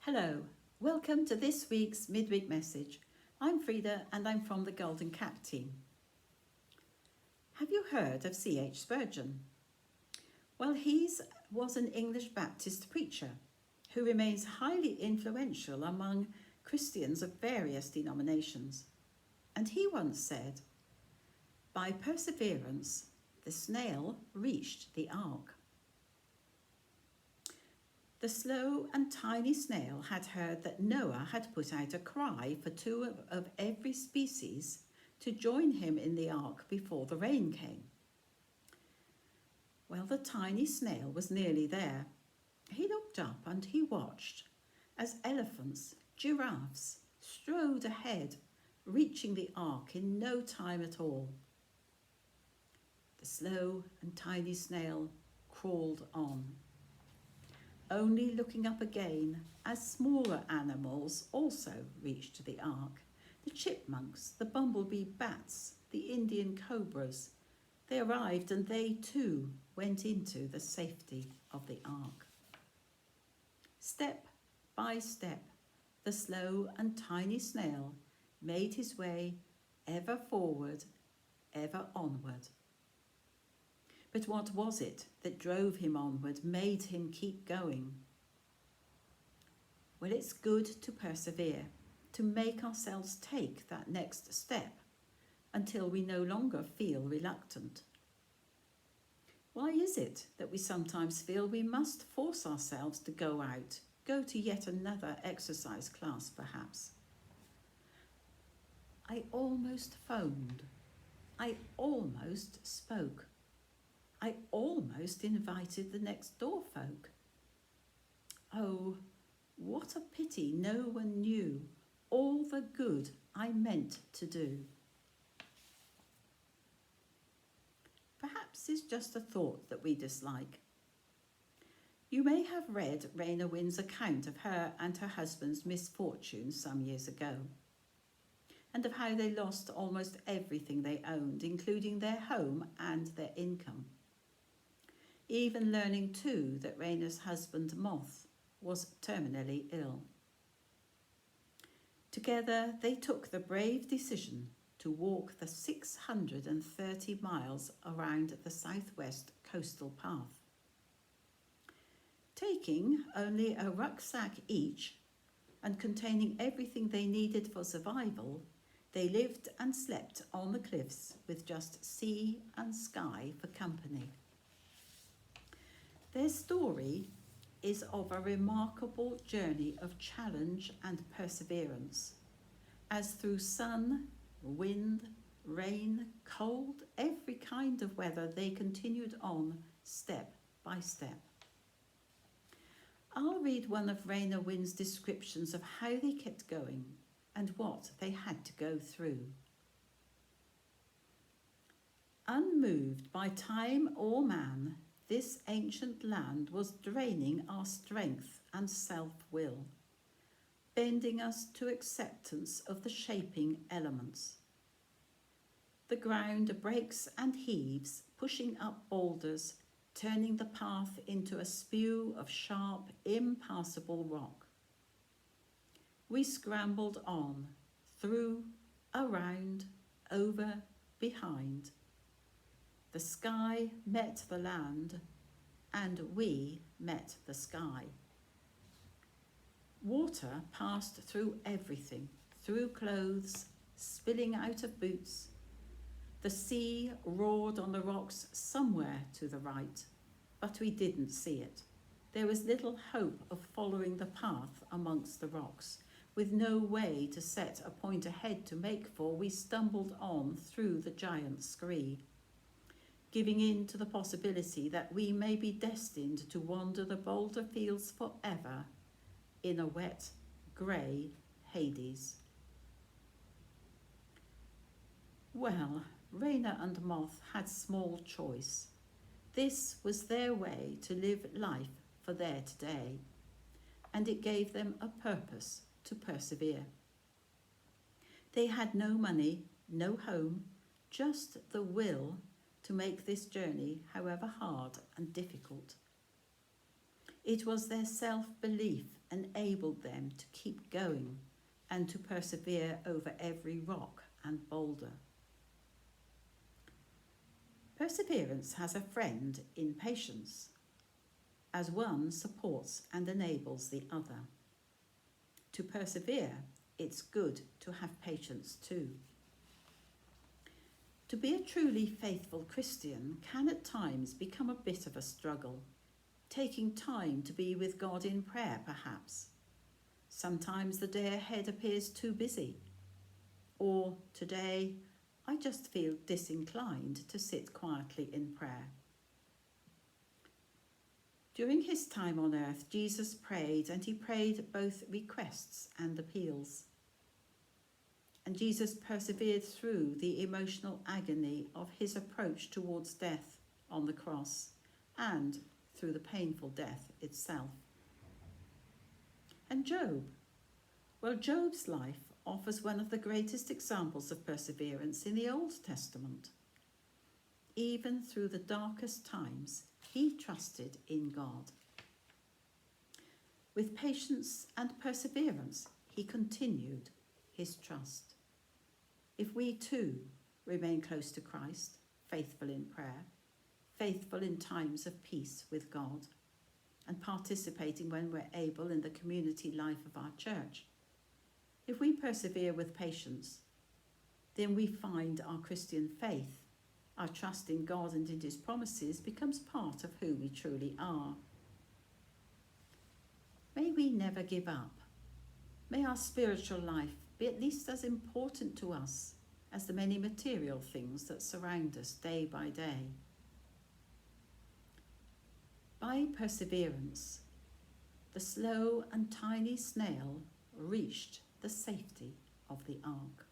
Hello, welcome to this week's Midweek message. I'm Freda and I'm from the Golden Cap team. Have you heard of C.H. Spurgeon? Well, he was an English Baptist preacher who remains highly influential among Christians of various denominations. And he once said, "By perseverance, the snail reached the ark." The slow and tiny snail had heard that Noah had put out a cry for two of every species to join him in the ark before the rain came. Well, the tiny snail was nearly there. He looked up and he watched as elephants, giraffes strode ahead, reaching the ark in no time at all. The slow and tiny snail crawled on, only looking up again as smaller animals also reached the ark. The chipmunks, the bumblebee bats, the Indian cobras. They arrived and they too went into the safety of the ark. Step by step, the slow and tiny snail made his way ever forward, ever onward. But what was it that drove him onward, made him keep going? Well, it's good to persevere, to make ourselves take that next step until we no longer feel reluctant. Why is it that we sometimes feel we must force ourselves to go out, go to yet another exercise class perhaps? I almost phoned. I almost spoke. I almost invited the next door folk. Oh, what a pity no one knew all the good I meant to do. Perhaps it's just a thought that we dislike. You may have read Raina Wynn's account of her and her husband's misfortunes some years ago, and of how they lost almost everything they owned, including their home and their income. Even learning too that Raina's husband Moth was terminally ill. Together they took the brave decision to walk the 630 miles around the southwest coastal path. Taking only a rucksack each and containing everything they needed for survival, they lived and slept on the cliffs with just sea and sky for company. Their story is of a remarkable journey of challenge and perseverance, as through sun, wind, rain, cold, every kind of weather they continued on step by step. I'll read one of Raina Wynn's descriptions of how they kept going and what they had to go through. Unmoved by time or man, this ancient land was draining our strength and self-will, bending us to acceptance of the shaping elements. The ground breaks and heaves, pushing up boulders, turning the path into a spew of sharp, impassable rock. We scrambled on, through, around, over, behind. The sky met the land, and we met the sky. Water passed through everything, through clothes, spilling out of boots. The sea roared on the rocks somewhere to the right, but we didn't see it. There was little hope of following the path amongst the rocks. With no way to set a point ahead to make for, we stumbled on through the giant scree, giving in to the possibility that we may be destined to wander the boulder fields forever in a wet, grey Hades. Well, Raina and Moth had small choice. This was their way to live life for their today, and it gave them a purpose to persevere. They had no money, no home, just the will to make this journey, however hard and difficult. It was their self-belief enabled them to keep going and to persevere over every rock and boulder. Perseverance has a friend in patience, as one supports and enables the other. To persevere, it's good to have patience too. To be a truly faithful Christian can at times become a bit of a struggle, taking time to be with God in prayer perhaps. Sometimes the day ahead appears too busy, or today I just feel disinclined to sit quietly in prayer. During his time on earth, Jesus prayed, and he prayed both requests and appeals. And Jesus persevered through the emotional agony of his approach towards death on the cross and through the painful death itself. And Job? Well, Job's life offers one of the greatest examples of perseverance in the Old Testament. Even through the darkest times, he trusted in God. With patience and perseverance, he continued his trust. If we too remain close to Christ, faithful in prayer, faithful in times of peace with God, and participating when we're able in the community life of our church, if we persevere with patience, then we find our Christian faith, our trust in God and in his promises becomes part of who we truly are. May we never give up. May our spiritual life be at least as important to us as the many material things that surround us day by day. By perseverance, the slow and tiny snail reached the safety of the ark.